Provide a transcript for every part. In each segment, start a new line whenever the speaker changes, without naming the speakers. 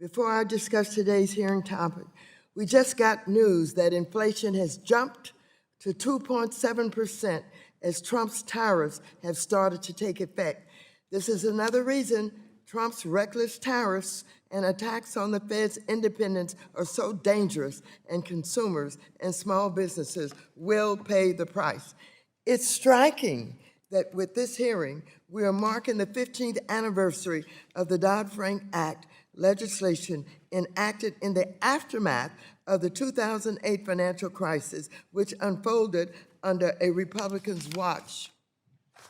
Before I discuss today's hearing topic, we just got news that inflation has jumped to 2.7% as Trump's tariffs have started to take effect. This is another reason Trump's reckless tariffs and attacks on the Fed's independence are so dangerous, and consumers and small businesses will pay the price. It's striking that with this hearing, we are marking the 15th anniversary of the Dodd-Frank Act legislation enacted in the aftermath of the 2008 financial crisis, which unfolded under a Republican's watch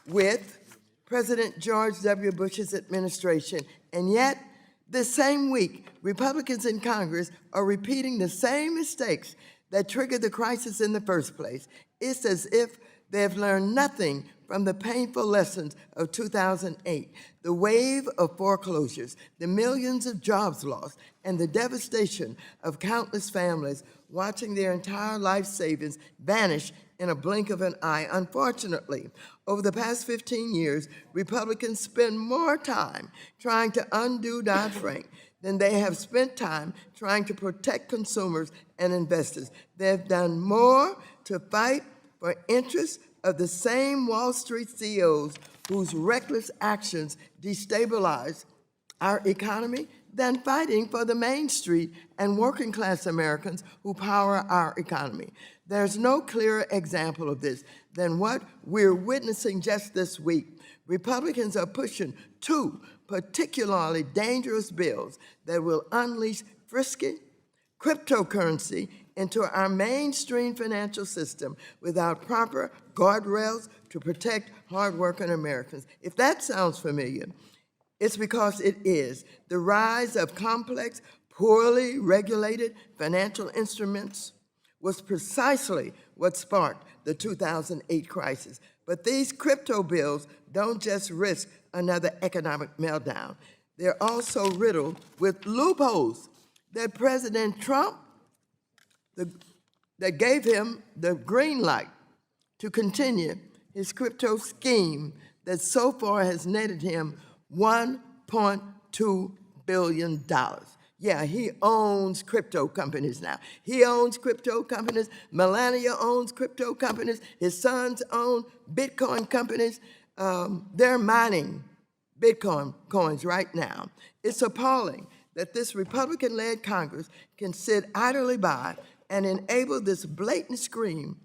with President George W. Bush's administration. And yet, this same week, Republicans in Congress are repeating the same mistakes that triggered the crisis in the first place. It's as if they have learned nothing from the painful lessons of 2008, the wave of foreclosures, the millions of jobs lost, and the devastation of countless families watching their entire life savings vanish in a blink of an eye. Unfortunately, over the past 15 years, Republicans spend more time trying to undo Dodd-Frank than they have spent time trying to protect consumers and investors. They've done more to fight for interests of the same Wall Street CEOs whose reckless actions destabilize our economy than fighting for the Main Street and working class Americans who power our economy. There's no clearer example of this than what we're witnessing just this week. Republicans are pushing two particularly dangerous bills that will unleash frisky cryptocurrency into our mainstream financial system without proper guardrails to protect hardworking Americans. If that sounds familiar, it's because it is. The rise of complex, poorly regulated financial instruments was precisely what sparked the 2008 crisis. But these crypto bills don't just risk another economic meltdown. They're also riddled with loopholes that President Trump that gave him the green light to continue his crypto scheme that so far has netted him $1.2 billion. Yeah, he owns crypto companies now. He owns crypto companies. Melania owns crypto companies. His sons own Bitcoin companies. They're mining Bitcoin coins right now. It's appalling that this Republican-led Congress can sit idly by and enable this blatant scheme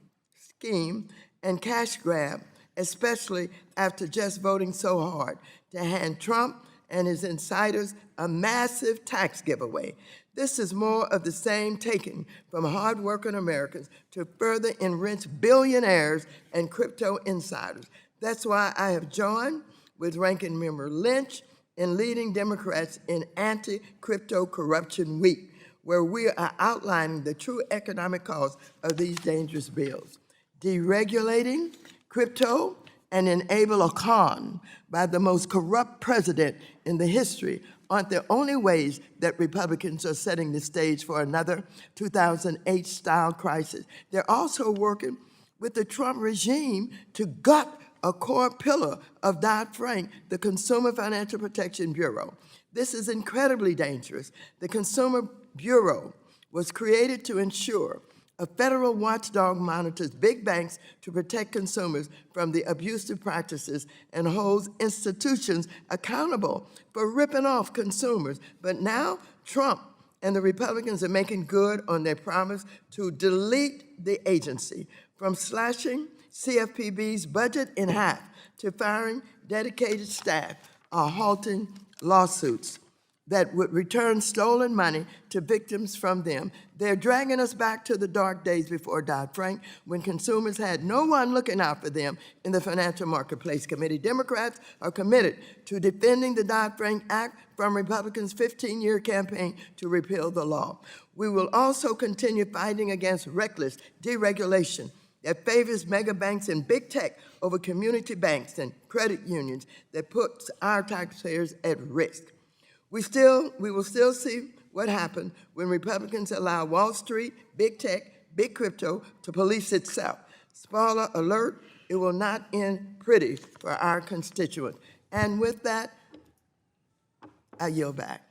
and cash grab, especially after just voting so hard to hand Trump and his insiders a massive tax giveaway. This is more of the same taken from hardworking Americans to further enrich billionaires and crypto insiders. That's why I have joined with Ranking Member Lynch in leading Democrats in Anti-Crypto Corruption Week, where we are outlining the true economic cost of these dangerous bills. Deregulating crypto and enable a con by the most corrupt president in the history aren't the only ways that Republicans are setting the stage for another 2008-style crisis. They're also working with the Trump regime to gut a core pillar of Dodd-Frank, the Consumer Financial Protection Bureau. This is incredibly dangerous. The Consumer Bureau was created to ensure a federal watchdog monitors big banks to protect consumers from the abusive practices and holds institutions accountable for ripping off consumers. But now Trump and the Republicans are making good on their promise to delete the agency, from slashing CFPB's budget in half to firing dedicated staff or halting lawsuits that would return stolen money to victims from them. They're dragging us back to the dark days before Dodd-Frank, when consumers had no one looking out for them in the Financial Marketplace Committee. Democrats are committed to defending the Dodd-Frank Act from Republicans' 15-year campaign to repeal the law. We will also continue fighting against reckless deregulation that favors mega banks and big tech over community banks and credit unions that puts our taxpayers at risk. We will still see what happens when Republicans allow Wall Street, big tech, big crypto to police itself. Spoiler alert, it will not end pretty for our constituents. And with that, I yield back.